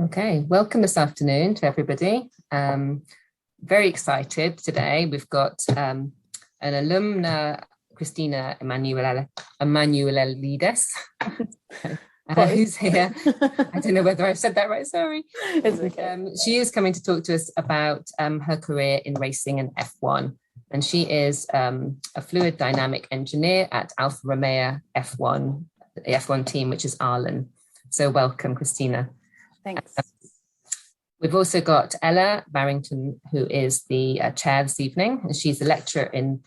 Okay, welcome this afternoon to everybody. Very excited today. We've got an Alumna Krystina Emmanouilides who's here. I don't know whether I've said that right, sorry. It's okay. She is coming to talk to us about her career in racing and F1. And she is a fluid dynamic engineer at Alfa Romeo F1, the F1 team, which is ORLEN. So welcome, Krystina. Thanks. We've also got Ella Barrington, who is the chair this evening, and she's a lecturer in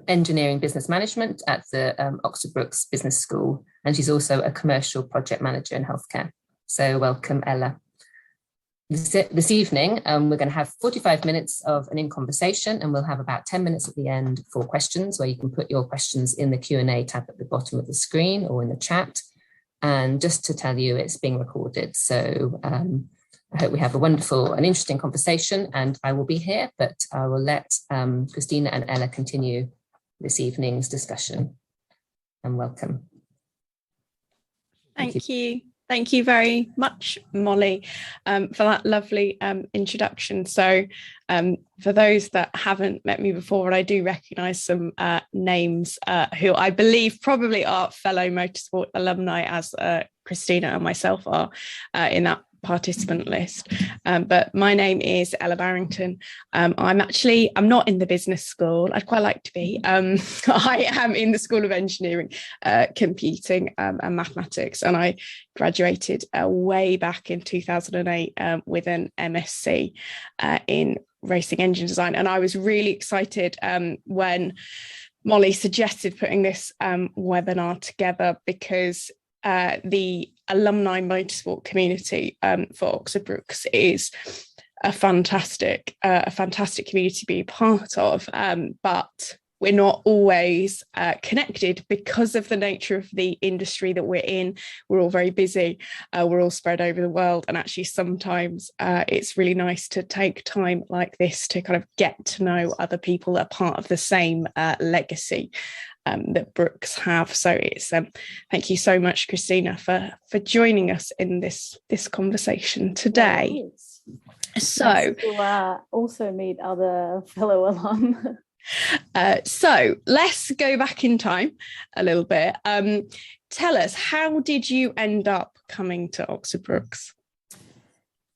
engineering business management at the Oxford Brookes Business School, and she's also a commercial project manager in healthcare. So welcome, Ella. This evening, we're going to have 45 minutes of an in-conversation, and we'll have about 10 minutes at the end for questions, where you can put your questions in the Q&A tab at the bottom of the screen or in the chat. And just to tell you, it's being recorded. So I hope we have a wonderful and interesting conversation, and I will be here, but I will let Krystina and Ella continue this evening's discussion. And welcome. Thank you. Thank you very much, Molly, for that lovely introduction. So for those that haven't met me before, and I do recognise some names who I believe probably are fellow motorsport alumni, as Krystina and myself are in that participant list. But my name is Ella Barrington. I'm not in the business school. I'd quite like to be. I am in the School of Engineering, Computing and Mathematics, and I graduated way back in 2008 with an MSc in racing engine design. And I was really excited when Molly suggested putting this webinar together, because the alumni motorsport community for Oxford Brookes is a fantastic community to be part of, but we're not always connected because of the nature of the industry that we're in. We're all very busy, we're all spread over the world, and actually sometimes it's really nice to take time like this to kind of get to know other people that are part of the same legacy that Brookes have. So it's thank you so much, Krystina, for joining us in this conversation today. So nice to also meet other fellow alum. So let's go back in time a little bit. Tell us, how did you end up coming to Oxford Brookes?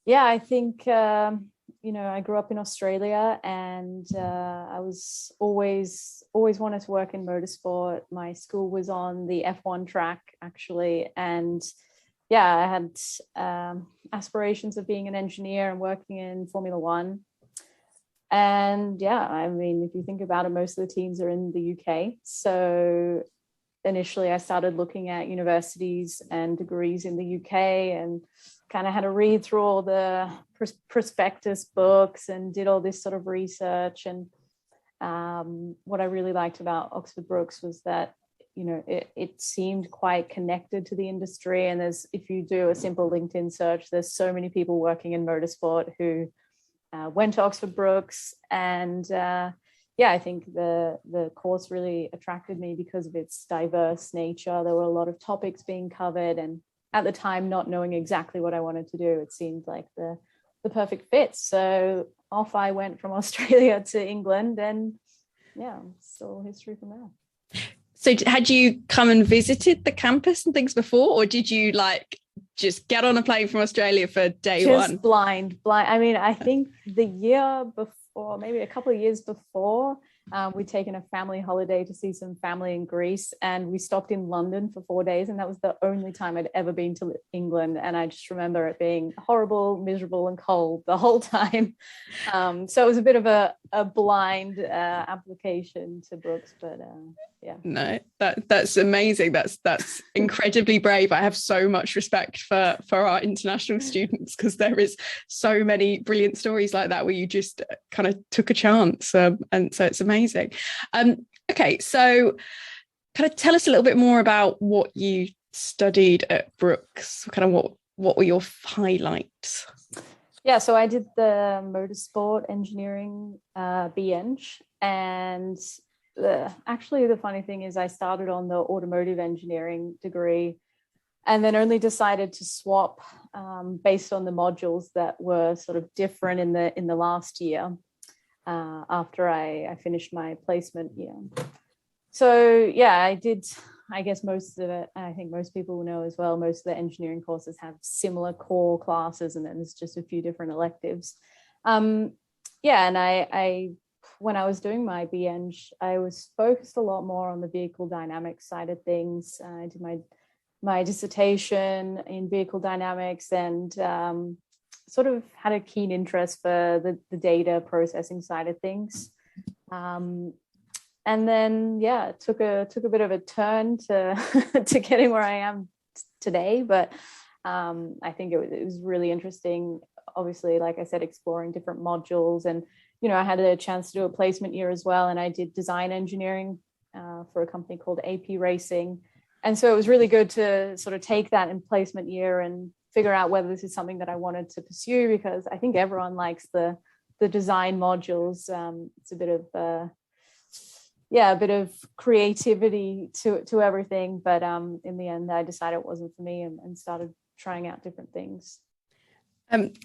Yeah, I think I grew up in Australia, and I was always wanted to work in motorsport. My school was on the F1 track, actually, and yeah, I had aspirations of being an engineer and working in Formula One. And yeah, I mean, if you think about it, most of the teams are in the UK. So initially I started looking at universities and degrees in the UK, and kind of had to read through all the prospectus books and did all this sort of research. And what I really liked about Oxford Brookes was that, it seemed quite connected to the industry. And if you do a simple LinkedIn search, there's so many people working in motorsport who went to Oxford Brookes. And I think the course really attracted me because of its diverse nature. There were a lot of topics being covered, and at the time, not knowing exactly what I wanted to do, it seemed like the perfect fit. So off I went from Australia to England, and yeah, it's all history from there. So had you come and visited the campus and things before, or did you just get on a plane from Australia for day one? Just blind. I mean, I think the year before, maybe a couple of years before, we'd taken a family holiday to see some family in Greece, and we stopped in London for 4 days, and that was the only time I'd ever been to England. And I just remember it being horrible, miserable, and cold the whole time. So it was a bit of a blind application to Brookes, but yeah. No, that's amazing. That's incredibly brave. I have so much respect for our international students, because there is so many brilliant stories like that where you just kind of took a chance, and so it's amazing. Okay, so kind of tell us a little bit more about what you studied at Brookes. Kind of what were your highlights? Yeah, so I did the motorsport engineering BEng, and actually the funny thing is I started on the automotive engineering degree and then only decided to swap based on the modules that were sort of different in the last year after I finished my placement year. So yeah, I did, I guess most of it, I think most people will know as well, most of the engineering courses have similar core classes, and then there's just a few different electives. Yeah, and I when I was doing my BEng, I was focused a lot more on the vehicle dynamics side of things. I did my dissertation in vehicle dynamics, and sort of had a keen interest for the data processing side of things. And then, yeah, it took a bit of a turn to to getting where I am today. But I think it was really interesting. Obviously, like I said, exploring different modules, and I had a chance to do a placement year as well, and I did design engineering for a company called AP Racing. And so it was really good to sort of take that in placement year and figure out whether this is something that I wanted to pursue, because I think everyone likes the design modules. It's a bit of a bit of creativity to everything, but in the end I decided it wasn't for me, and started trying out different things.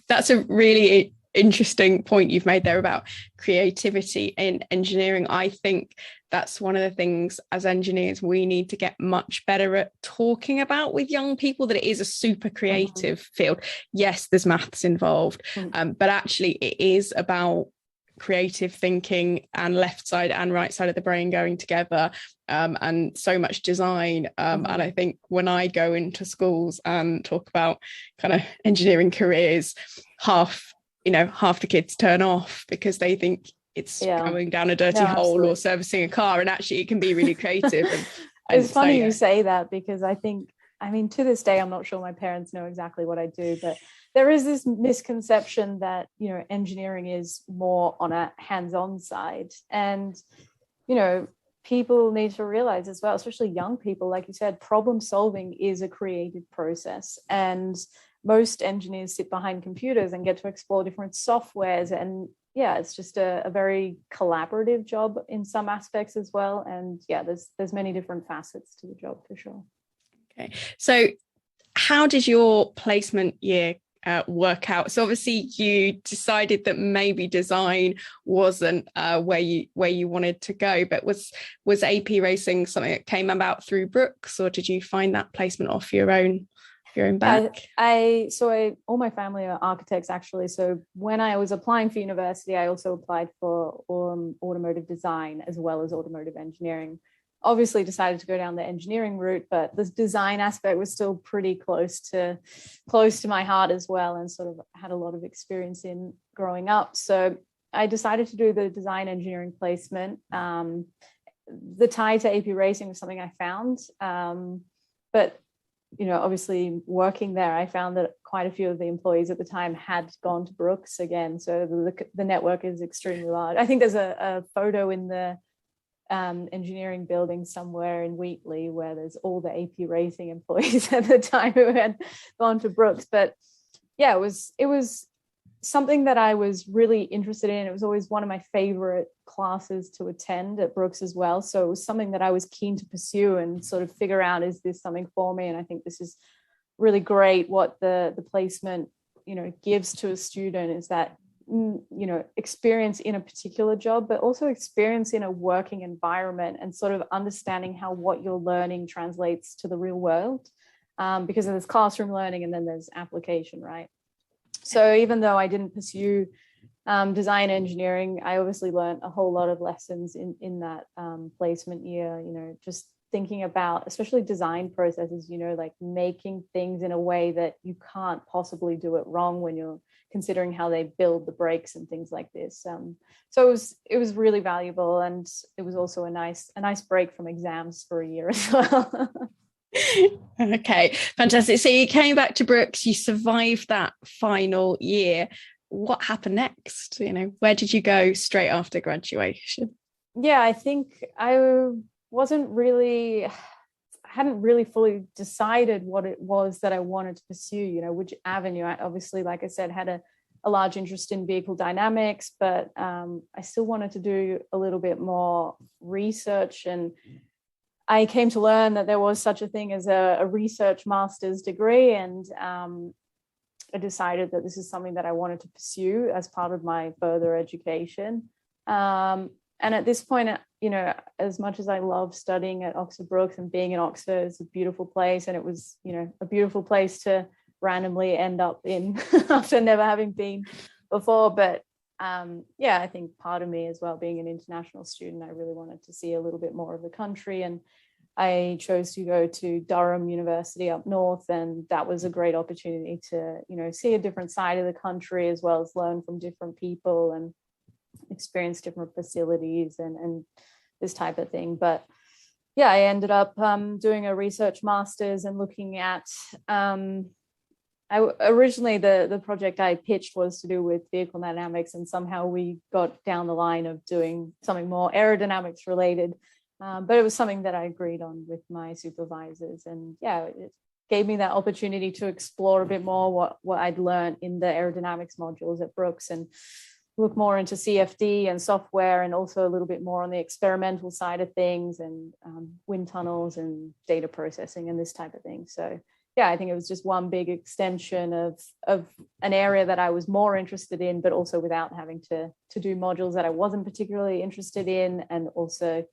That's a really interesting point you've made there about creativity in engineering. I think that's one of the things as engineers we need to get much better at talking about with young people, that it is a super creative field. Yes, there's maths involved, but actually it is about creative thinking and left side and right side of the brain going together, and so much design. And I think when I go into schools and talk about kind of engineering careers, half the kids turn off because they think it's going down a dirty hole absolutely. or servicing a car, and actually it can be really creative. And it's funny you say that, because I mean to this day I'm not sure my parents know exactly what I do, but there is this misconception that engineering is more on a hands-on side, and people need to realize as well, especially young people, like you said, problem solving is a creative process, and most engineers sit behind computers and get to explore different softwares, and it's just a very collaborative job in some aspects as well. And there's many different facets to the job for sure. Okay, so how did your placement year work out? So obviously you decided that maybe design wasn't where you wanted to go, but was AP Racing something that came about through Brookes, or did you find that placement off your own back? All my family are architects actually. So when I was applying for university, I also applied for automotive design as well as automotive engineering. Obviously decided to go down the engineering route, but the design aspect was still pretty close to my heart as well, and sort of had a lot of experience in growing up. So I decided to do the design engineering placement. The tie to AP Racing was something I found, but obviously working there, I found that quite a few of the employees at the time had gone to Brookes again. So the network is extremely large. I think there's a photo in the engineering building somewhere in Wheatley where there's all the AP Racing employees at the time who had gone to Brookes. But it was something that I was really interested in. It was always one of my favorite classes to attend at Brookes as well. So it was something that I was keen to pursue and sort of figure out, is this something for me? And I think this is really great what the placement gives to a student, is that experience in a particular job, but also experience in a working environment, and sort of understanding how what you're learning translates to the real world, because there's classroom learning and then there's application, right? So even though I didn't pursue design engineering, I obviously learned a whole lot of lessons in that placement year, just thinking about especially design processes, like making things in a way that you can't possibly do it wrong when you're considering how they build the brakes and things like this. So it was really valuable, and it was also a nice break from exams for a year as well. Okay, fantastic. So you came back to Brookes, you survived that final year. What happened next? Where did you go straight after graduation? Yeah, I think I hadn't really fully decided what it was that I wanted to pursue, which avenue. I obviously, like I said, had a large interest in vehicle dynamics, but I still wanted to do a little bit more research. And I came to learn that there was such a thing as a research master's degree, and I decided that this is something that I wanted to pursue as part of my further education. And at this point, you know, as much as I love studying at Oxford Brookes and being in Oxford, it's a beautiful place, and it was, you know, a beautiful place to randomly end up in after never having been before. But yeah, I think part of me as well, being an international student, I really wanted to see a little bit more of the country, and I chose to go to Durham University up north, and that was a great opportunity to, you know, see a different side of the country, as well as learn from different people and experience different facilities and this type of thing. But yeah, I ended up doing a research master's and looking at originally the project I pitched was to do with vehicle dynamics, and somehow we got down the line of doing something more aerodynamics related, but it was something that I agreed on with my supervisors, and yeah, it gave me that opportunity to explore a bit more what I'd learned in the aerodynamics modules at Brookes, and look more into CFD and software, and also a little bit more on the experimental side of things, and wind tunnels and data processing and this type of thing. So yeah, I think it was just one big extension of an area that I was more interested in, but also without having to do modules that I wasn't particularly interested in. And also,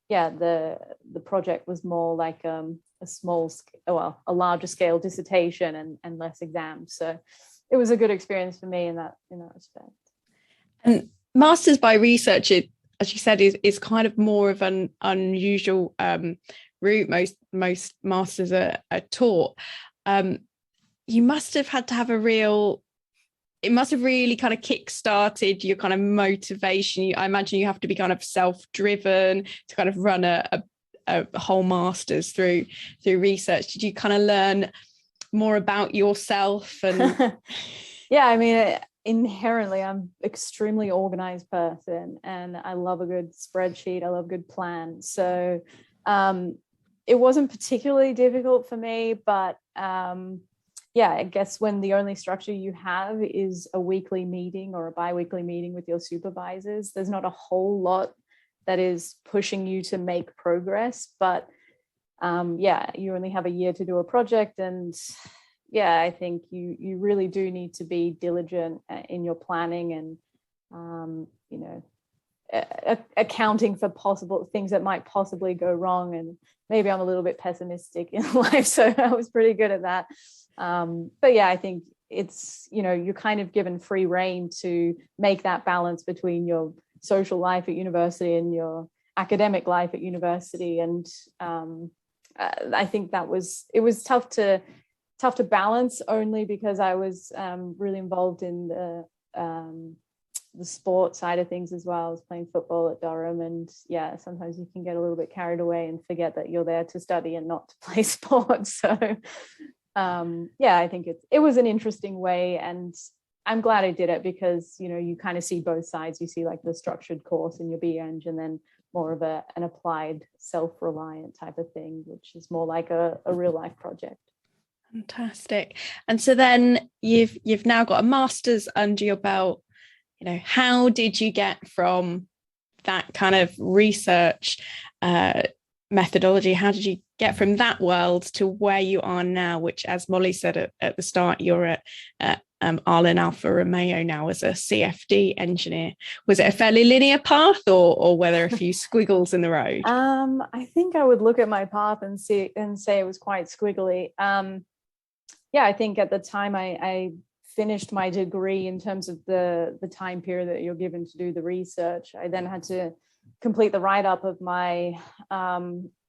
yeah, the project was more like a larger scale dissertation and less exams. So it was a good experience for me in that respect. And masters by research, as you said, is kind of more of an unusual route. Most masters are taught. You must have had to have it must have really kind of kick-started your kind of motivation. I imagine you have to be kind of self-driven to kind of run a whole master's through research. Did you kind of learn more about yourself? And yeah, I mean, inherently I'm extremely organized person, and I love a good spreadsheet. I love a good plan. So it wasn't particularly difficult for me, but yeah, I guess when the only structure you have is a weekly meeting or a bi-weekly meeting with your supervisors, there's not a whole lot that is pushing you to make progress. But yeah, you only have a year to do a project, and yeah, I think you really do need to be diligent in your planning, and you know, accounting for possible things that might possibly go wrong. And maybe I'm a little bit pessimistic in life, so I was pretty good at that. But yeah, I think it's, you know, you're kind of given free rein to make that balance between your social life at university and your academic life at university. And I think it was tough to balance, only because I was really involved in the sport side of things as well. I was playing football at Durham, and yeah, sometimes you can get a little bit carried away and forget that you're there to study and not to play sports. So yeah, I think it was an interesting way, and I'm glad I did it, because, you know, you kind of see both sides. You see like the structured course in your BEng, and then more of an applied self-reliant type of thing, which is more like a real life project. Fantastic. And so then you've now got a master's under your belt. You know, how did you get from that kind of research methodology? How did you get from that world to where you are now, which, as Molly said at the start, you're at ORLEN, Alfa, Romeo now as a CFD engineer? Was it a fairly linear path, or were there a few squiggles in the road? I think I would look at my path and say it was quite squiggly. Yeah, I think at the time I finished my degree in terms of the time period that you're given to do the research. I then had to complete the write-up of my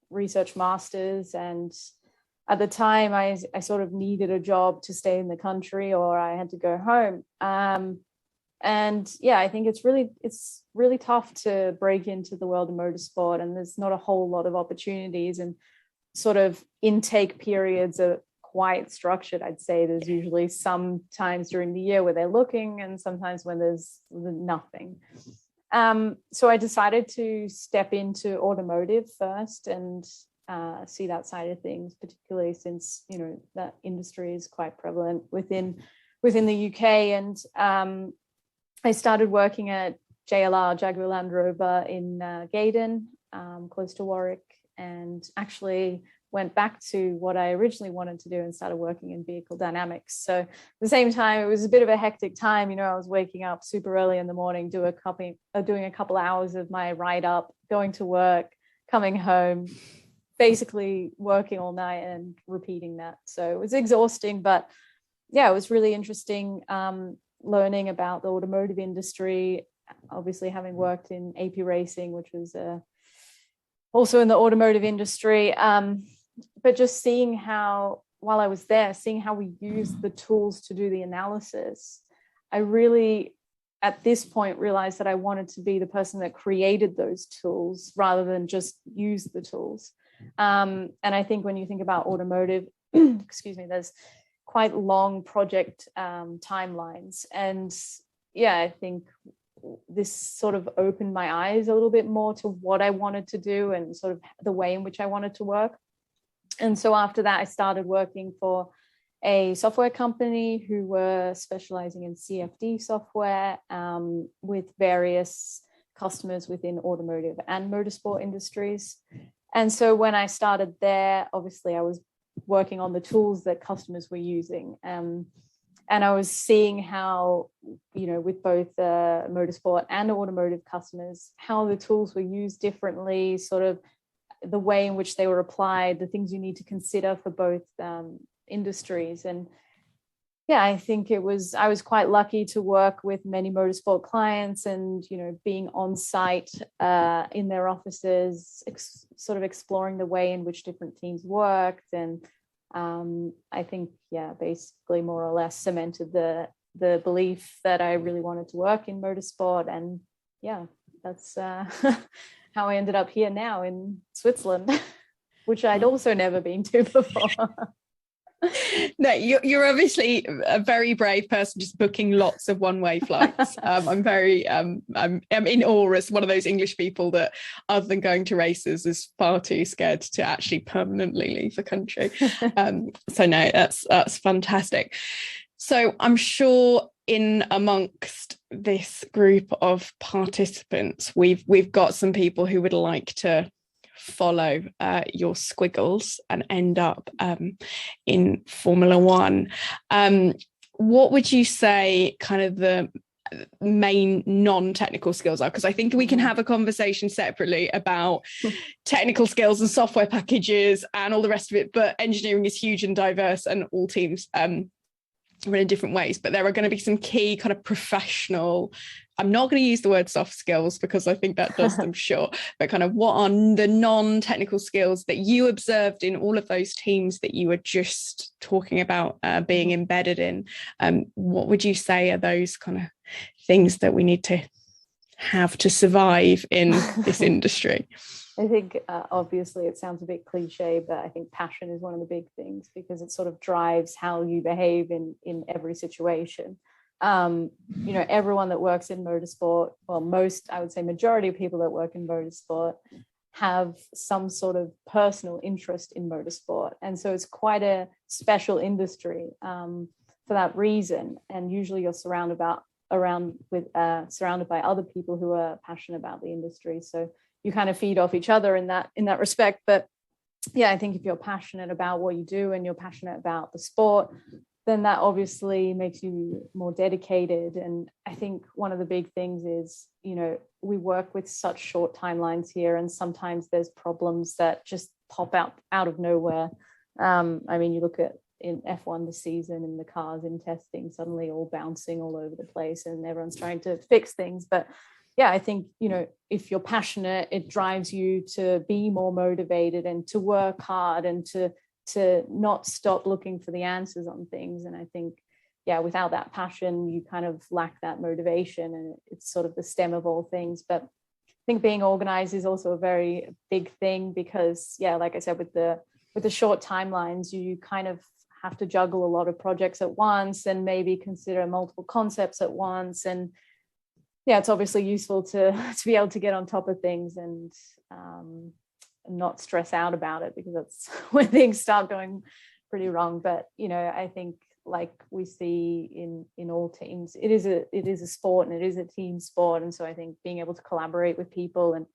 research master's, and at the time I sort of needed a job to stay in the country, or I had to go home. And yeah, I think it's really tough to break into the world of motorsport, and there's not a whole lot of opportunities, and sort of intake periods are quite structured. I'd say there's usually some times during the year where they're looking, and sometimes when there's nothing. So I decided to step into automotive first and see that side of things, particularly since, you know, that industry is quite prevalent within the UK. And I started working at JLR, Jaguar Land Rover, in Gaydon, close to Warwick. and actually went back to what I originally wanted to do and started working in vehicle dynamics. So at the same time, it was a bit of a hectic time. I was waking up super early in the morning, doing a couple hours of my write up, going to work, coming home, basically working all night and repeating that. So it was exhausting, but yeah, it was really interesting learning about the automotive industry, obviously having worked in AP racing, which was also in the automotive industry. But just seeing how, while I was there, seeing how we used the tools to do the analysis, I really, at this point, realized that I wanted to be the person that created those tools rather than just use the tools. And I think when you think about automotive, excuse me, there's quite long project timelines. And yeah, I think this sort of opened my eyes a little bit more to what I wanted to do and sort of the way in which I wanted to work. And so after that, I started working for a software company who were specializing in CFD software with various customers within automotive and motorsport industries. And so when I started there, obviously I was working on the tools that customers were using. And I was seeing how, with both motorsport and automotive customers, how the tools were used differently, sort of the way in which they were applied, the things you need to consider for both industries. And yeah, I think I was quite lucky to work with many motorsport clients and, being on site in their offices, sort of exploring the way in which different teams worked. And I think, yeah, basically more or less cemented the belief that I really wanted to work in motorsport. And yeah, that's how I ended up here now in Switzerland, which I'd also never been to before. No, you're obviously a very brave person, just booking lots of one-way flights. I'm in awe as one of those English people that, other than going to races, is far too scared to actually permanently leave the country. So no, that's fantastic. So I'm sure in amongst this group of participants, we've got some people who would like to follow your squiggles and end up in Formula One. What would you say kind of the main non-technical skills are? Because I think we can have a conversation separately about technical skills and software packages and all the rest of it, but engineering is huge and diverse, and all teams run in different ways. But there are going to be some key kind of professional, I'm not going to use the word soft skills because I think that does them short, but kind of what are the non-technical skills that you observed in all of those teams that you were just talking about being embedded in? What would you say are those kind of things that we need to have to survive in this industry? I think obviously it sounds a bit cliche, but I think passion is one of the big things because it sort of drives how you behave in every situation. Everyone that works in motorsport, well, most, I would say majority of people that work in motorsport have some sort of personal interest in motorsport. And so it's quite a special industry for that reason. And usually you're surrounded by other people who are passionate about the industry. So you kind of feed off each other in that respect. But yeah, I think if you're passionate about what you do and you're passionate about the sport, then that obviously makes you more dedicated. And I think one of the big things is, we work with such short timelines here, and sometimes there's problems that just pop out of nowhere. You look at in F1 this season and the cars in testing suddenly all bouncing all over the place and everyone's trying to fix things. But yeah, I think, if you're passionate, it drives you to be more motivated and to work hard and to not stop looking for the answers on things. And I think, yeah, without that passion, you kind of lack that motivation, and it's sort of the stem of all things. But I think being organized is also a very big thing because, yeah, like I said, with the short timelines, you kind of have to juggle a lot of projects at once and maybe consider multiple concepts at once. And yeah, it's obviously useful to be able to get on top of things and not stress out about it, because that's when things start going pretty wrong. But I think, like we see in all teams, it is a sport and it is a team sport, and so I think being able to collaborate with people and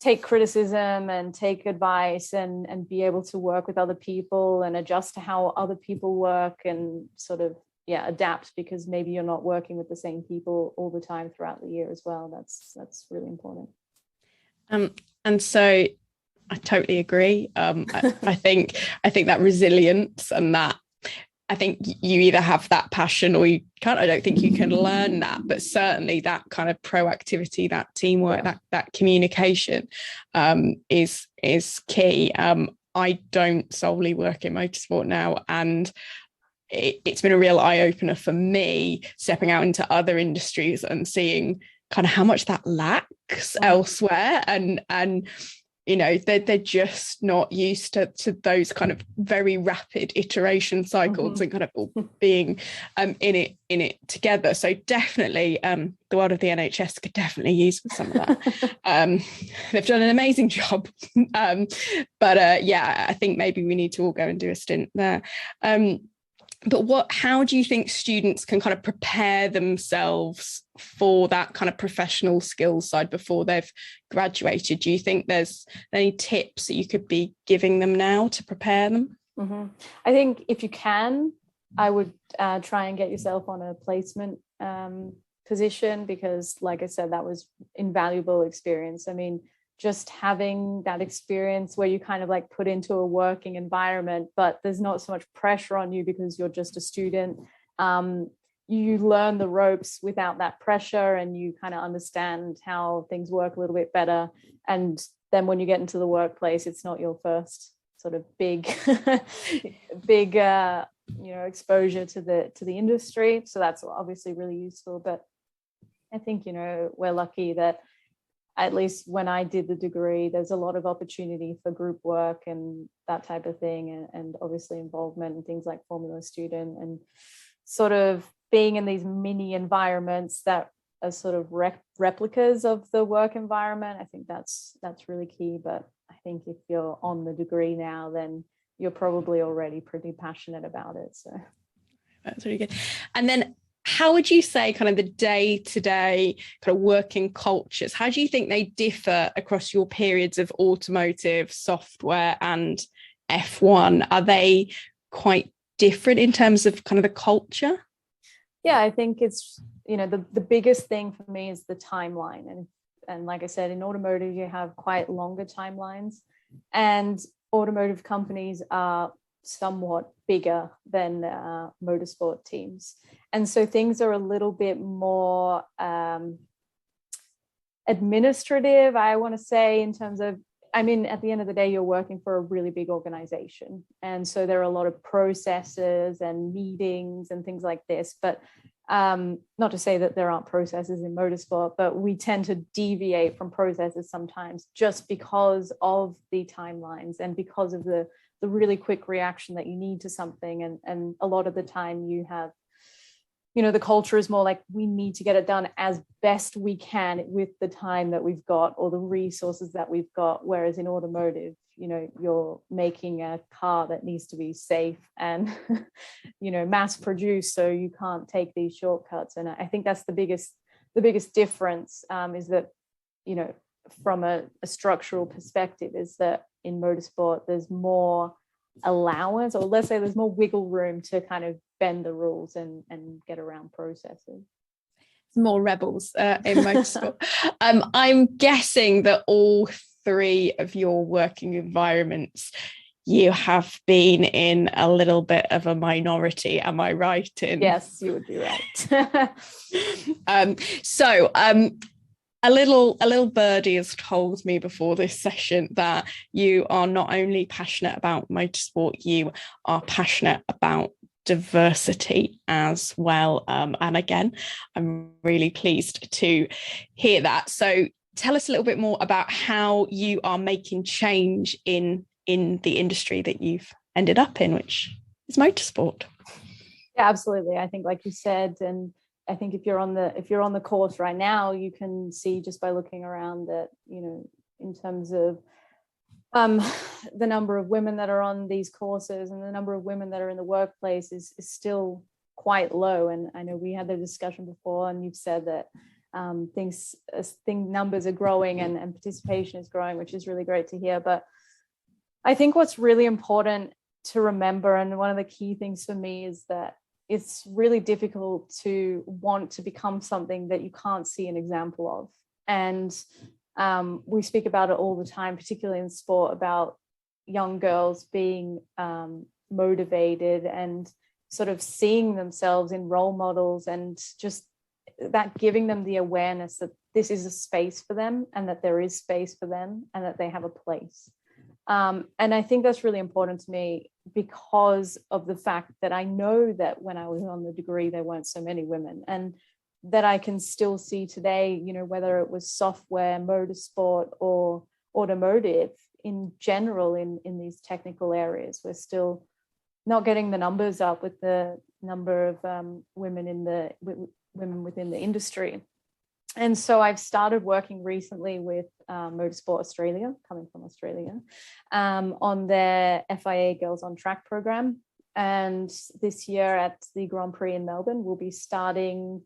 take criticism and take advice and be able to work with other people and adjust to how other people work and sort of adapt, because maybe you're not working with the same people all the time throughout the year as well. That's really important. And so I totally agree. I think that resilience and that, I think you either have that passion or you can't. I don't think you can learn that, but certainly that kind of proactivity, that teamwork, that communication is key. I don't solely work in motorsport now, and it's been a real eye-opener for me stepping out into other industries and seeing kind of how much that lacks elsewhere, and you know, they're just not used to those kind of very rapid iteration cycles and kind of all being in it together. So definitely the world of the NHS could definitely use some of that. They've done an amazing job. But I think maybe we need to all go and do a stint there. But how do you think students can kind of prepare themselves for that kind of professional skills side before they've graduated? Do you think there's any tips that you could be giving them now to prepare them? I think if you can, I would try and get yourself on a placement position, because like I said, that was invaluable experience. I mean, just having that experience where you kind of like put into a working environment, but there's not so much pressure on you because you're just a student. You learn the ropes without that pressure, and you kind of understand how things work a little bit better. And then when you get into the workplace, it's not your first sort of big exposure to the industry. So that's obviously really useful. But I think, we're lucky that at least when I did the degree, there's a lot of opportunity for group work and that type of thing, and obviously involvement in things like Formula Student, and sort of being in these mini environments that are sort of replicas of the work environment. I think that's really key. But I think if you're on the degree now, then you're probably already pretty passionate about it. So that's really good. And then how would you say kind of the day-to-day kind of working cultures, how do you think they differ across your periods of automotive, software and F1? Are they quite different in terms of kind of the culture? Yeah, I think it's, the biggest thing for me is the timeline. And like I said, in automotive, you have quite longer timelines, and automotive companies are somewhat bigger than motorsport teams. And so things are a little bit more administrative, I want to say, in terms of, at the end of the day, you're working for a really big organization. And so there are a lot of processes and meetings and things like this. But not to say that there aren't processes in motorsport, but we tend to deviate from processes sometimes just because of the timelines and because of the really quick reaction that you need to something. And a lot of the time you have, the culture is more like, we need to get it done as best we can with the time that we've got or the resources that we've got. Whereas in automotive, you're making a car that needs to be safe and, mass produced. So you can't take these shortcuts. And I think that's the biggest difference is that, from a structural perspective, is that in motorsport, there's more allowance, or let's say there's more wiggle room to kind of bend the rules and get around processes. More rebels in motorsport. I'm guessing that all three of your working environments, you have been in a little bit of a minority. Am I right? Yes, you would be right. A little birdie has told me before this session that you are not only passionate about motorsport, you are passionate about diversity as well. And again, I'm really pleased to hear that. So tell us a little bit more about how you are making change in the industry that you've ended up in, which is motorsport. Yeah, absolutely. I think, like you said, and I think if you're on the course right now, you can see just by looking around that, in terms of the number of women that are on these courses and the number of women that are in the workplace is still quite low. And I know we had the discussion before, and you've said that numbers are growing and participation is growing, which is really great to hear. But I think what's really important to remember, and one of the key things for me, is that it's really difficult to want to become something that you can't see an example of. And we speak about it all the time, particularly in sport, about young girls being motivated and sort of seeing themselves in role models, and just that giving them the awareness that this is a space for them, and that there is space for them, and that they have a place. And I think that's really important to me, because of the fact that I know that when I was on the degree, there weren't so many women, and that I can still see today, you know, whether it was software, motorsport, or automotive in general, in these technical areas, we're still not getting the numbers up with the number of women within the industry. And so I've started working recently with Motorsport Australia, coming from Australia, on their FIA Girls on Track program. And this year at the Grand Prix in Melbourne, we'll be starting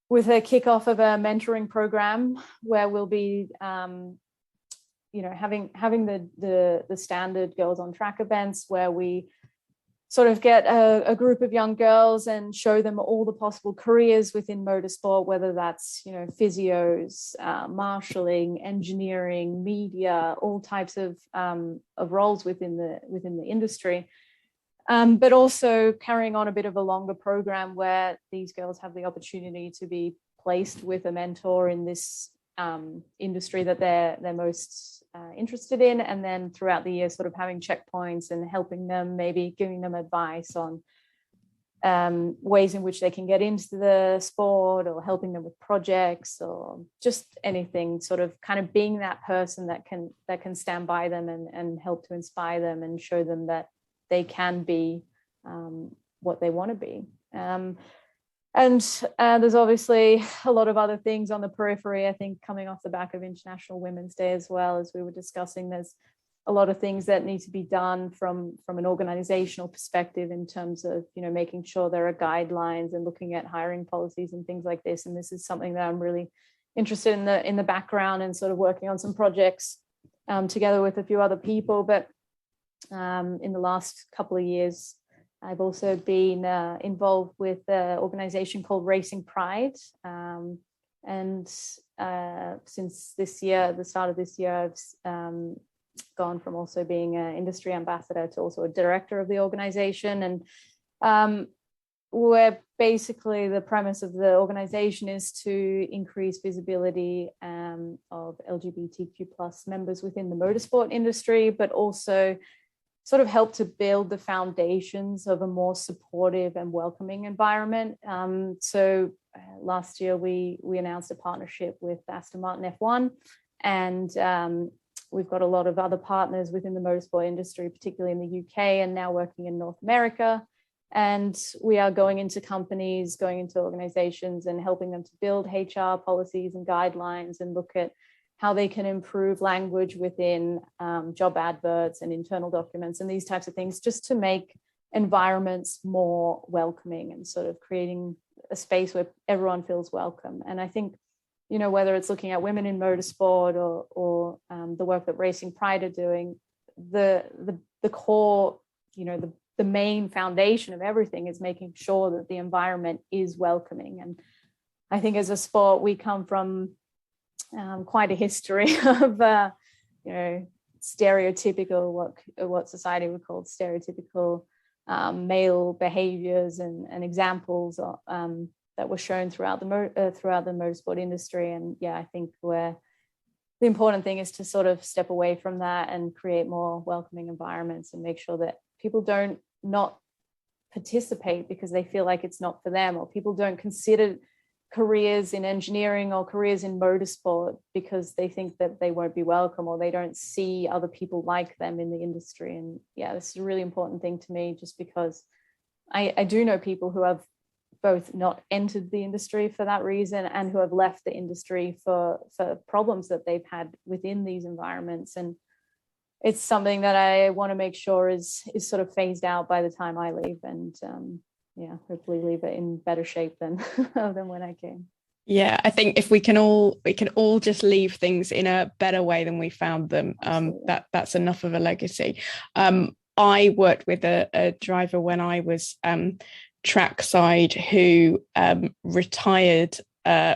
with a kickoff of a mentoring program where we'll be, you know, having the standard Girls on Track events, where we sort of get a group of young girls and show them all the possible careers within motorsport, whether that's, you know, physios, marshalling, engineering, media, all types of roles within the industry. But also carrying on a bit of a longer program where these girls have the opportunity to be placed with a mentor in this industry that they're most interested in, and then throughout the year sort of having checkpoints and helping them, maybe giving them advice on ways in which they can get into the sport, or helping them with projects, or just anything, sort of kind of being that person that can stand by them and help to inspire them and show them that they can be what they want to be. And there's obviously a lot of other things on the periphery. I think coming off the back of International Women's Day as well, as we were discussing, there's a lot of things that need to be done from an organizational perspective, in terms of, you know, making sure there are guidelines and looking at hiring policies and things like this. And this is something that I'm really interested in the background, and sort of working on some projects together with a few other people. But in the last couple of years, I've also been involved with an organization called Racing Pride. And since this year, the start of this year, I've gone from also being an industry ambassador to also a director of the organization. And where basically the premise of the organization is to increase visibility of LGBTQ plus members within the motorsport industry, but also sort of help to build the foundations of a more supportive and welcoming environment. So last year we announced a partnership with Aston Martin F1, and we've got a lot of other partners within the motorsport industry, particularly in the UK, and now working in North America. And we are going into companies, going into organizations, and helping them to build HR policies and guidelines, and look at how they can improve language within job adverts and internal documents and these types of things, just to make environments more welcoming, and sort of creating a space where everyone feels welcome. And I think, you know, whether it's looking at women in motorsport or the work that Racing Pride are doing, the core, you know, the main foundation of everything is making sure that the environment is welcoming. And I think as a sport, we come from quite a history of, you know, stereotypical, what society would call stereotypical male behaviors and examples that were shown throughout the motorsport industry. And yeah, I think where the important thing is to sort of step away from that and create more welcoming environments, and make sure that people don't not participate because they feel like it's not for them, or people don't consider careers in engineering or careers in motorsport because they think that they won't be welcome, or they don't see other people like them in the industry. And yeah, this is a really important thing to me, just because I do know people who have both not entered the industry for that reason, and who have left the industry for problems that they've had within these environments. And it's something that I want to make sure is sort of phased out by the time I leave, and yeah, hopefully leave it in better shape than than when I came. Yeah, I think if we can all just leave things in a better way than we found them, that's enough of a legacy. I worked with a driver when I was trackside who retired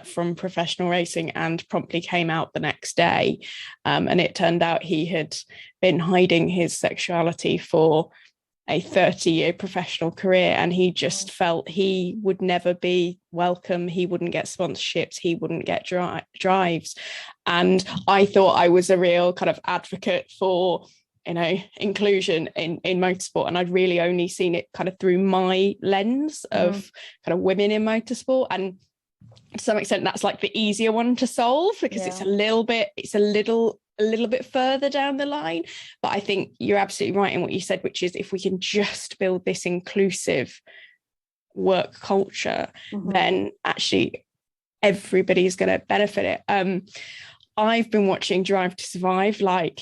from professional racing and promptly came out the next day. And it turned out he had been hiding his sexuality for a 30-year professional career, and he just felt he would never be welcome. He wouldn't get sponsorships, he wouldn't get drives. And I thought I was a real kind of advocate for, you know, inclusion in motorsport, and I'd really only seen it kind of through my lens of kind of women in motorsport. And to some extent that's like the easier one to solve, because it's a little bit further down the line. But I think you're absolutely right in what you said, which is if we can just build this inclusive work culture, then actually everybody's going to benefit it. I've been watching Drive to Survive like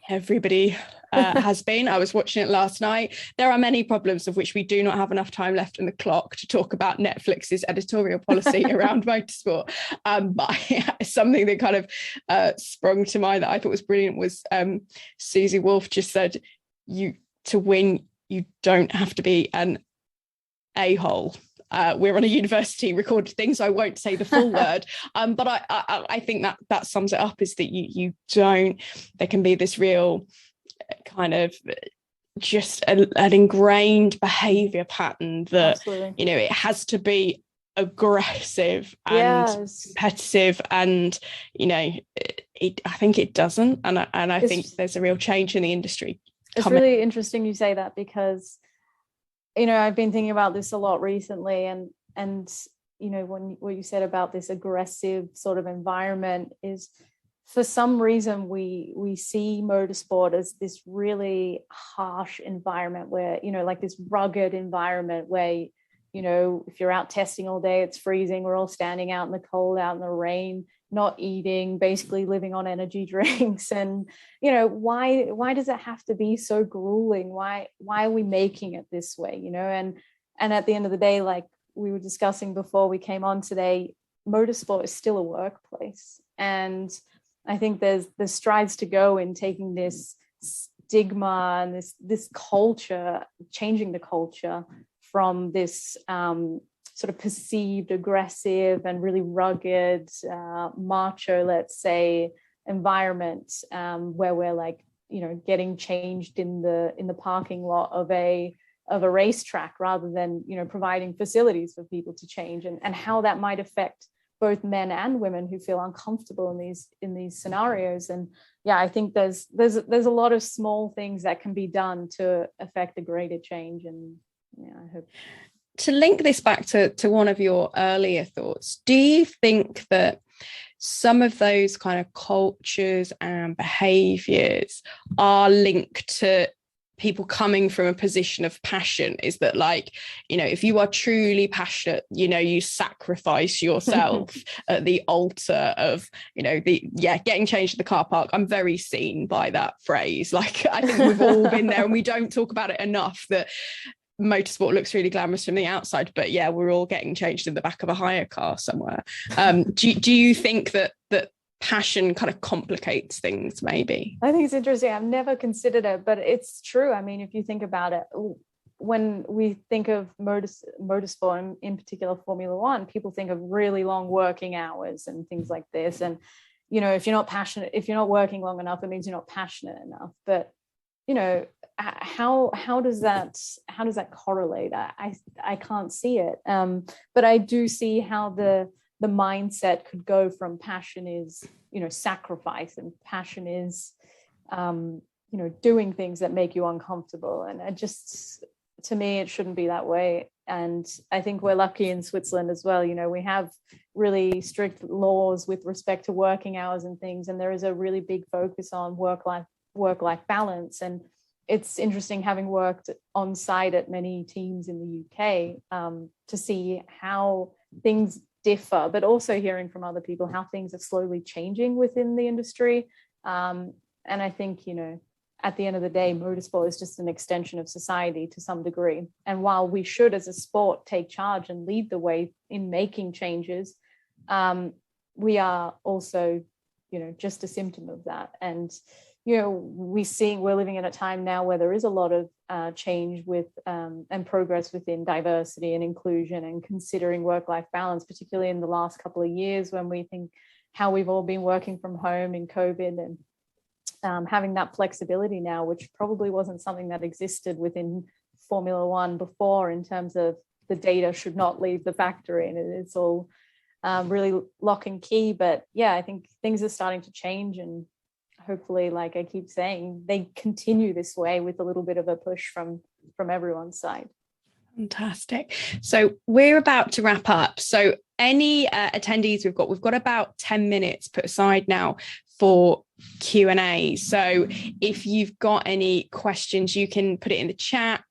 everybody has been. I was watching it last night. There are many problems of which we do not have enough time left in the clock to talk about Netflix's editorial policy around motorsport. But something that kind of sprung to mind that I thought was brilliant was Susie Wolf just said, to win, you don't have to be an a-hole. We're on a university recorded thing, so I won't say the full word. But I think that sums it up, is that you don't, there can be this real kind of just an ingrained behavior pattern that, you know, it has to be aggressive and competitive, and, you know, I think it doesn't. And I think there's a real change in the industry. It's really interesting you say that, because you know, I've been thinking about this a lot recently, and you know, what you said about this aggressive sort of environment is, for some reason we see motorsport as this really harsh environment where, you know, like this rugged environment where, you know, if you're out testing all day, it's freezing, we're all standing out in the cold, out in the rain, not eating, basically living on energy drinks. And, you know, why does it have to be so grueling? Why are we making it this way, you know? And at the end of the day, like we were discussing before we came on today, motorsport is still a workplace. And I think there's strides to go in taking this stigma and this culture, changing the culture from this sort of perceived aggressive and really rugged, macho, let's say, environment, where we're like, you know, getting changed in the parking lot of a racetrack, rather than, you know, providing facilities for people to change, and how that might affect both men and women who feel uncomfortable in these scenarios. And yeah, I think there's a lot of small things that can be done to affect a greater change. And yeah, I hope. To link this back to one of your earlier thoughts, do you think that some of those kind of cultures and behaviors are linked to people coming from a position of passion? Is that, like, you know, if you are truly passionate, you know, you sacrifice yourself at the altar of, you know, getting changed in the car park. I'm very seen by that phrase. Like, I think we've all been there, and we don't talk about it enough, that motorsport looks really glamorous from the outside, but yeah, we're all getting changed in the back of a hire car somewhere. Do you think that passion kind of complicates things? Maybe. I think it's interesting. I've never considered it, but it's true. I mean, if you think about it, when we think of motorsport, in particular Formula One, people think of really long working hours and things like this. And, you know, if you're not passionate, if you're not working long enough, it means you're not passionate enough. But, you know, how does that correlate? I can't see it. But I do see how the mindset could go from passion is, you know, sacrifice, and passion is, you know, doing things that make you uncomfortable. And it just, to me, it shouldn't be that way. And I think we're lucky in Switzerland as well. You know, we have really strict laws with respect to working hours and things, and there is a really big focus on work-life balance. And it's interesting, having worked on site at many teams in the UK, to see how things differ, but also hearing from other people how things are slowly changing within the industry. And I think, you know, at the end of the day, motorsport is just an extension of society to some degree. And while we should, as a sport, take charge and lead the way in making changes, we are also, just a symptom of that. And, we're living in a time now where there is a lot of change with and progress within diversity and inclusion and considering work-life balance, particularly in the last couple of years when we think how we've all been working from home in COVID and having that flexibility now, which probably wasn't something that existed within Formula One before, in terms of the data should not leave the factory, and it's all really lock and key. But yeah, I think things are starting to change, and hopefully, like I keep saying, they continue this way with a little bit of a push from everyone's side. Fantastic. So we're about to wrap up. So any attendees we've got about 10 minutes put aside now for Q&A. So if you've got any questions, you can put it in the chat,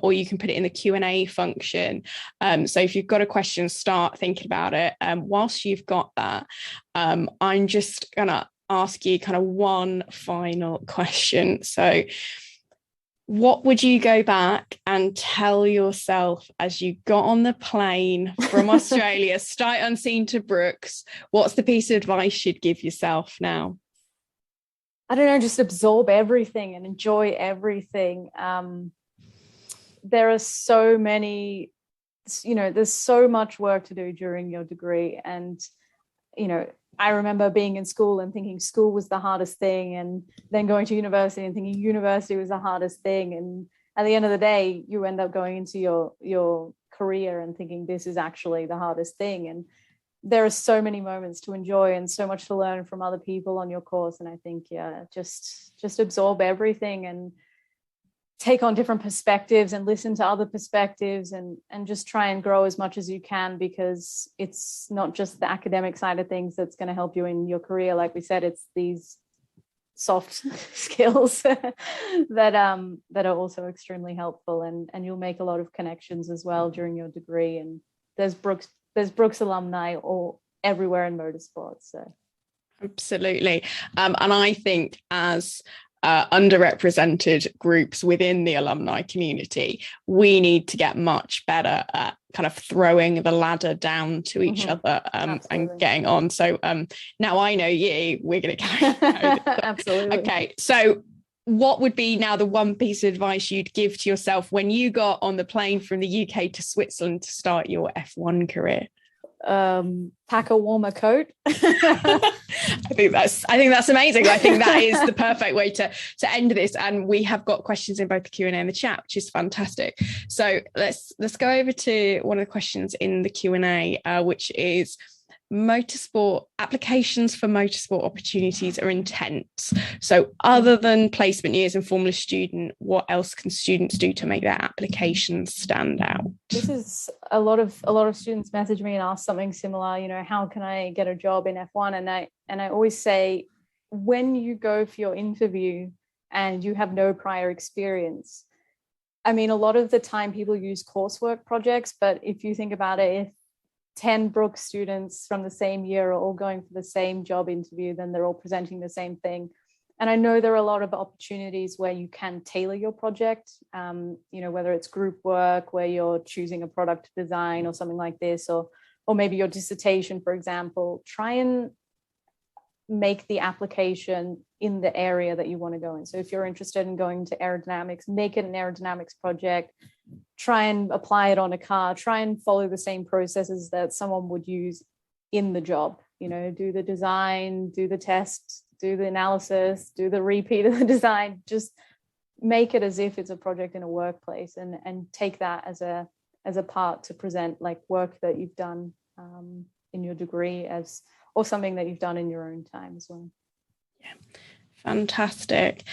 or you can put it in the Q&A function. So if you've got a question, start thinking about it. Whilst you've got that, I'm just gonna ask you kind of one final question. So what would you go back and tell yourself as you got on the plane from Australia, sight unseen to Brookes? What's the piece of advice you'd give yourself now? I don't know, just absorb everything and enjoy everything. There are so many, there's so much work to do during your degree. And, I remember being in school and thinking school was the hardest thing, and then going to university and thinking university was the hardest thing. And at the end of the day, you end up going into your career and thinking this is actually the hardest thing. And there are so many moments to enjoy and so much to learn from other people on your course. And I think, just absorb everything and take on different perspectives and listen to other perspectives, and just try and grow as much as you can, because it's not just the academic side of things that's going to help you in your career. Like we said, it's these soft skills that are also extremely helpful, and you'll make a lot of connections as well during your degree. And there's Brookes alumni all everywhere in motorsport. So absolutely. And I think as underrepresented groups within the alumni community, we need to get much better at kind of throwing the ladder down to each other and getting on. So now I know you, we're going to carry Absolutely. Okay, so what would be now the one piece of advice you'd give to yourself when you got on the plane from the UK to Switzerland to start your F1 career? Pack a warmer coat. I think that's amazing. I think that is the perfect way to end this. And we have got questions in both the Q&A and the chat, which is fantastic. So let's go over to one of the questions in the Q&A, which is motorsport applications for motorsport opportunities are intense. So other than placement years and Formula Student, what else can students do to make their applications stand out? This is a lot of students message me and ask something similar, how can I get a job in F1? And I always say, when you go for your interview and you have no prior experience, I mean, a lot of the time people use coursework projects, but if you think about it, if 10 Brookes students from the same year are all going for the same job interview, then they're all presenting the same thing. And I know there are a lot of opportunities where you can tailor your project, whether it's group work, where you're choosing a product design or something like this, or maybe your dissertation, for example. Try and make the application in the area that you want to go in. So if you're interested in going to aerodynamics, make it an aerodynamics project. Try and apply it on a car. Try and follow the same processes that someone would use in the job. Do the design, do the test, do the analysis, do the repeat of the design. Just make it as if it's a project in a workplace, and take that as a part to present, like work that you've done in your degree or something that you've done in your own time as well. Yeah. Fantastic.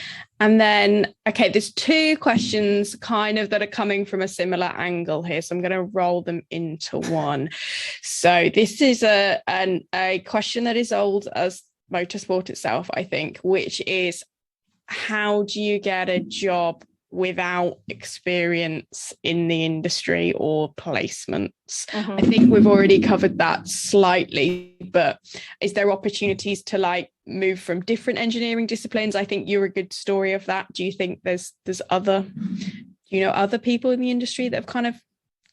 And then, okay, there's two questions kind of that are coming from a similar angle here, so I'm going to roll them into one. So this is a question that is old as motorsport itself, I think, which is, how do you get a job without experience in the industry or placements? I think we've already covered that slightly, but is there opportunities to move from different engineering disciplines? I think you're a good story of that. Do you think there's other, other people in the industry that have kind of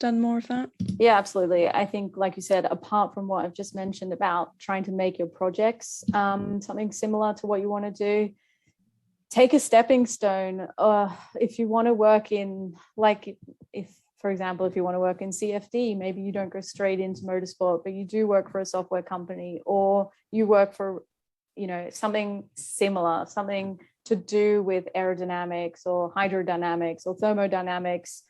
done more of that? Yeah, absolutely. I think, like you said, apart from what I've just mentioned about trying to make your projects something similar to what you want to do, take a stepping stone. If you want to work in, like, for example, if you want to work in CFD, maybe you don't go straight into motorsport, but you do work for a software company, or you work for, something similar, something to do with aerodynamics or hydrodynamics or thermodynamics.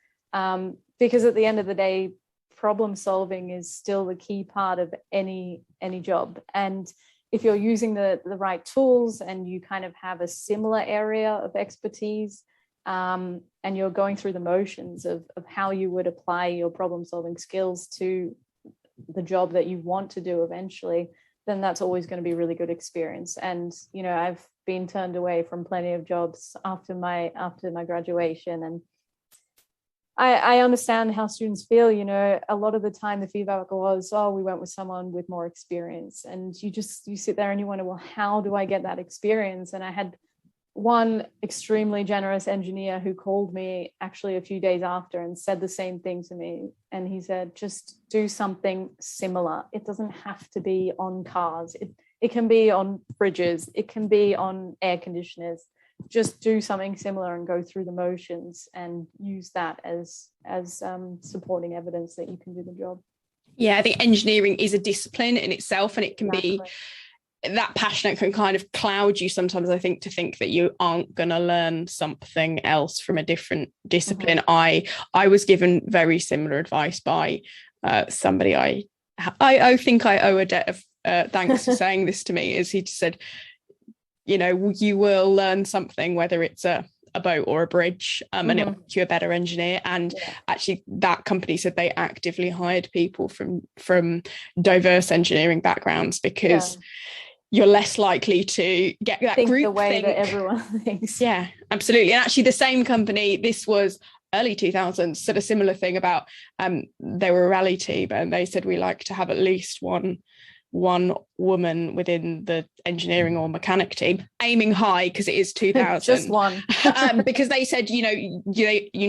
Because at the end of the day, problem solving is still the key part of any job. And if you're using the right tools and you kind of have a similar area of expertise, and you're going through the motions of how you would apply your problem solving skills to the job that you want to do eventually, then that's always going to be a really good experience. And I've been turned away from plenty of jobs after my graduation, and I understand how students feel. A lot of the time the feedback was, oh, we went with someone with more experience, and you sit there and you wonder, well, how do I get that experience? And I had one extremely generous engineer who called me actually a few days after and said the same thing to me. And he said, just do something similar. It doesn't have to be on cars. It can be on fridges. It can be on air conditioners. Just do something similar and go through the motions and use that as supporting evidence that you can do the job. Yeah, I think engineering is a discipline in itself, and it can be that passionate can kind of cloud you sometimes, I think, to think that you aren't going to learn something else from a different discipline. Mm-hmm. I was given very similar advice by somebody I think I owe a debt of thanks for saying this to me, is he just said, you will learn something, whether it's a boat or a bridge, and it'll make you a better engineer. And actually that company said they actively hired people from diverse engineering backgrounds, because you're less likely to get that think group the way that everyone thinks. Yeah, absolutely. And actually the same company, this was early 2000s, said a similar thing about they were a rally team, and they said we like to have at least one woman within the engineering or mechanic team, aiming high because it is 2000. Just one. Because they said, you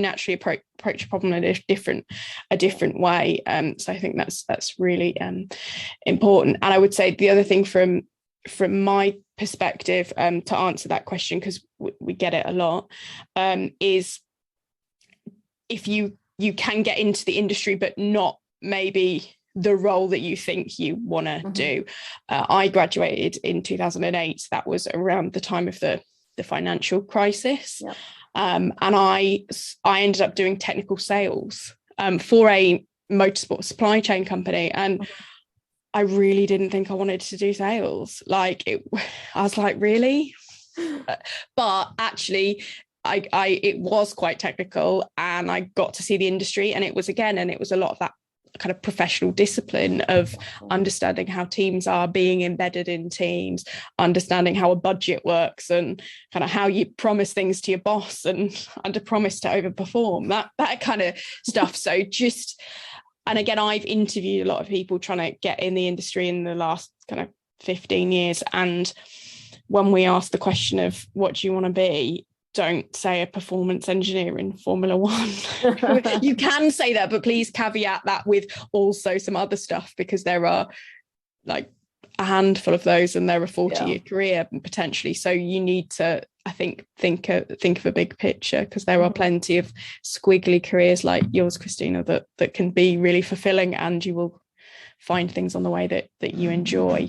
naturally approach a problem in a different way. So I think that's really important. And I would say the other thing from my perspective, to answer that question, because we get it a lot, is if you can get into the industry but not maybe the role that you think you want to do. I graduated in 2008. So that was around the time of the financial crisis. Yep. And I ended up doing technical sales for a motorsport supply chain company. And I really didn't think I wanted to do sales. I was like, really? But actually, it was quite technical, and I got to see the industry, and it was a lot of that kind of professional discipline of understanding how teams are being embedded in teams, understanding how a budget works, and kind of how you promise things to your boss and under promise to overperform, that kind of stuff. So and again, I've interviewed a lot of people trying to get in the industry in the last kind of 15 years. And when we ask the question of what do you want to be, don't say a performance engineer in Formula One. You can say that, but please caveat that with also some other stuff, because there are like a handful of those and they're a 40-year career potentially. So you need to, I think of a big picture, because there are plenty of squiggly careers like yours, Krystina, that can be really fulfilling, and you will find things on the way that you enjoy.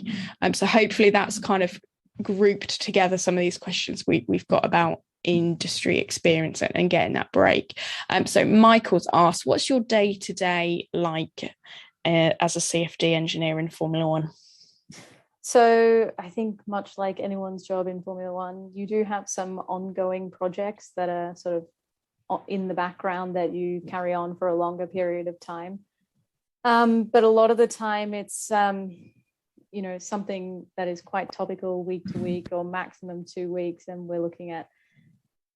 So hopefully that's kind of grouped together some of these questions we've got about industry experience and getting that break. So Michael's asked, what's your day-to-day like as a CFD engineer in Formula One? So I think much like anyone's job in Formula One, you do have some ongoing projects that are sort of in the background that you carry on for a longer period of time. But a lot of the time it's something that is quite topical week to week or maximum 2 weeks, and we're looking at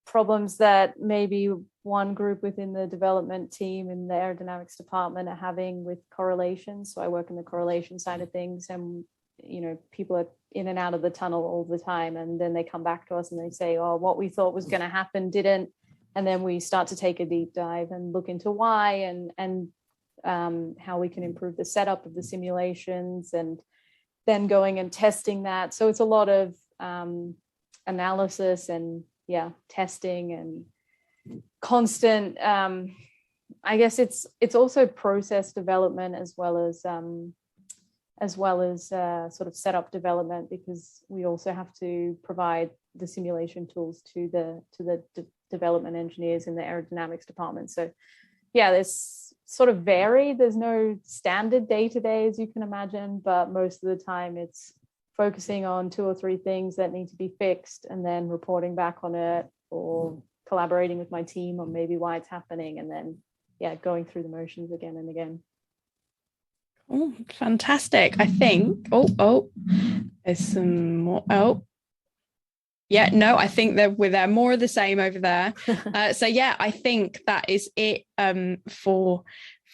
problems that maybe one group within the development team in the aerodynamics department are having with correlations. So I work in the correlation side of things, and people are in and out of the tunnel all the time, and then they come back to us and they say, oh, what we thought was going to happen didn't. And then we start to take a deep dive and look into why, and how we can improve the setup of the simulations, and then going and testing that. So it's a lot of analysis and testing and constant. I guess it's also process development as well as sort of setup development, because we also have to provide the simulation tools to the development engineers in the aerodynamics department. So there's sort of varied. There's no standard day-to-day, as you can imagine, but most of the time it's focusing on 2 or 3 things that need to be fixed and then reporting back on it, or collaborating with my team on maybe why it's happening, and then going through the motions again and again. Oh, fantastic. I think there's some more. I think they're more of the same over there. I think that is it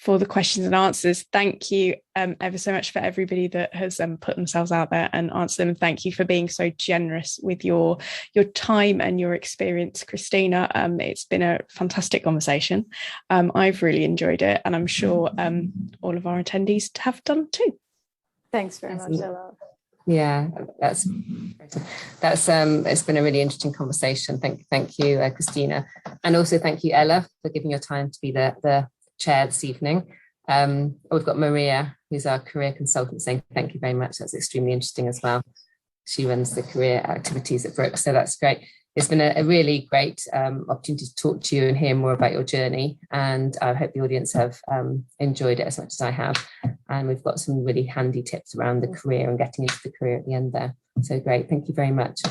for the questions and answers. Thank you ever so much for everybody that has put themselves out there and answered them. And thank you for being so generous with your time and your experience, Krystina. It's been a fantastic conversation. I've really enjoyed it, and I'm sure all of our attendees have done too. Thanks very much, Ella. Yeah, that's it's been a really interesting conversation. Thank you, Krystina, and also thank you, Ella, for giving your time to be the chair this evening. We've got Maria, who's our career consultant, saying thank you very much. That's extremely interesting as well. She runs the career activities at Brookes, so that's great. It's been a really great opportunity to talk to you and hear more about your journey, and I hope the audience have enjoyed it as much as I have. And we've got some really handy tips around the career and getting into the career at the end there. So great, thank you very much.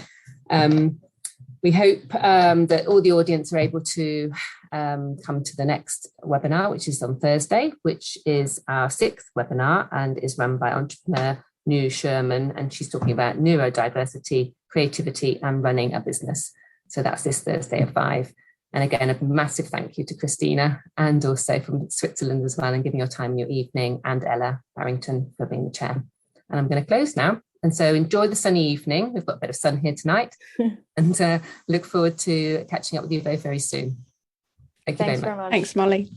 We hope that all the audience are able to come to the next webinar, which is on Thursday, which is our 6th webinar and is run by entrepreneur New Sherman, and she's talking about neurodiversity, creativity and running a business. So that's this Thursday at 5. And again, a massive thank you to Krystina, and also from Switzerland as well, and giving your time in your evening, and Ella Barrington for being the chair. And I'm going to close now. And so enjoy the sunny evening. We've got a bit of sun here tonight, and look forward to catching up with you both very soon. Thank you very much. Thanks, Molly.